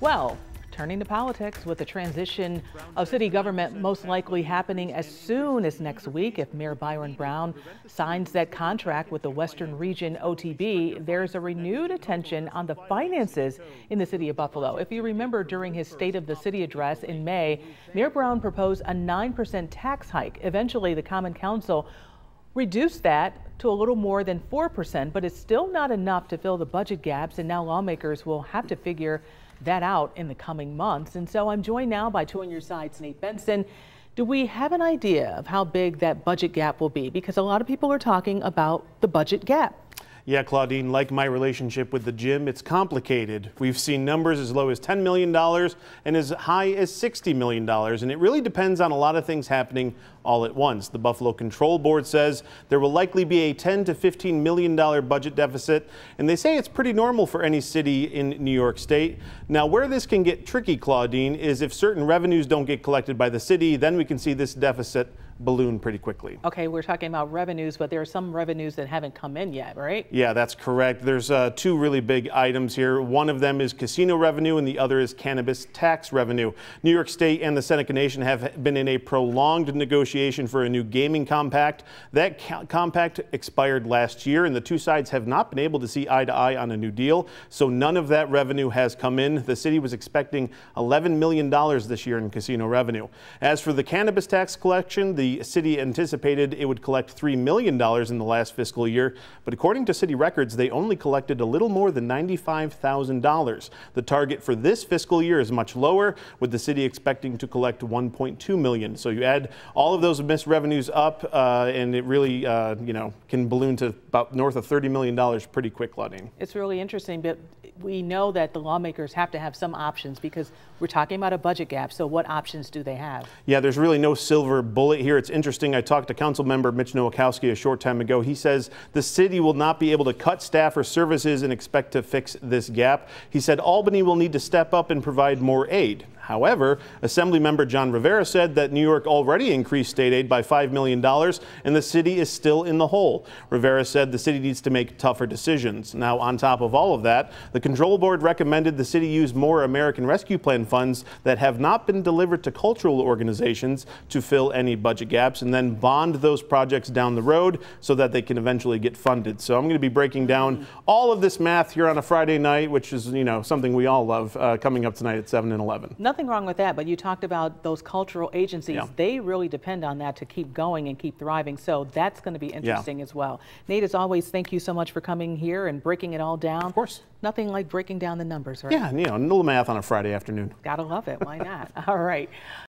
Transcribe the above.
Well, turning to politics, with the transition of city government most likely happening as soon as next week. If Mayor Byron Brown signs that contract with the Western Region OTB, there's a renewed attention on the finances in the city of Buffalo. If you remember, during his State of the City address in May, Mayor Brown proposed a 9% tax hike. Eventually, the Common Council reduced that to a little more than 4%, but it's still not enough to fill the budget gaps, and now lawmakers will have to figure that out in the coming months. And so I'm joined now by Two on Your Side's Nate Benson. Do we have an idea of how big that budget gap will be? Because a lot of people are talking about the budget gap. Yeah, Claudine, like my relationship with the gym, it's complicated. We've seen numbers as low as $10 million and as high as $60 million, and it really depends on a lot of things happening all at once. The Buffalo Control Board says there will likely be a $10 to $15 million budget deficit, and they say it's pretty normal for any city in New York State. Now, where this can get tricky, Claudine, is if certain revenues don't get collected by the city, then we can see this deficit balloon pretty quickly. Okay, we're talking about revenues, but there are some revenues that haven't come in yet, right? Yeah, that's correct. There's two really big items here. One of them is casino revenue and the other is cannabis tax revenue. New York State and the Seneca Nation have been in a prolonged negotiation for a new gaming compact. That compact expired last year, and the two sides have not been able to see eye to eye on a new deal, so none of that revenue has come in. The city was expecting $11 million this year in casino revenue. As for the cannabis tax collection, the city anticipated it would collect $3 million in the last fiscal year, but according to city records, they only collected a little more than $95,000. The target for this fiscal year is much lower, with the city expecting to collect $1.2 million. So you add all of those missed revenues up, and it really, can balloon to about north of $30 million pretty quick, Claudine. It's really interesting, but we know that the lawmakers have to have some options because we're talking about a budget gap. So what options do they have? Yeah, there's really no silver bullet here. It's interesting. I talked to Council Member Mitch Nowakowski a short time ago. He says the city will not be able to cut staff or services and expect to fix this gap. He said Albany will need to step up and provide more aid. However, Assemblymember John Rivera said that New York already increased state aid by $5 million and the city is still in the hole. Rivera said the city needs to make tougher decisions. Now, on top of all of that, the Control Board recommended the city use more American Rescue Plan funds that have not been delivered to cultural organizations to fill any budget gaps, and then bond those projects down the road so that they can eventually get funded. So I'm going to be breaking down all of this math here on a Friday night, which is, something we all love, coming up tonight at 7 and 11. Nothing wrong with that, but you talked about those cultural agencies. Yeah. They really depend on that to keep going and keep thriving. So that's going to be interesting as well. Nate, as always, thank you so much for coming here and breaking it all down. Of course. Nothing like breaking down the numbers, right? Yeah, a little math on a Friday afternoon. Gotta love it. Why not? All right.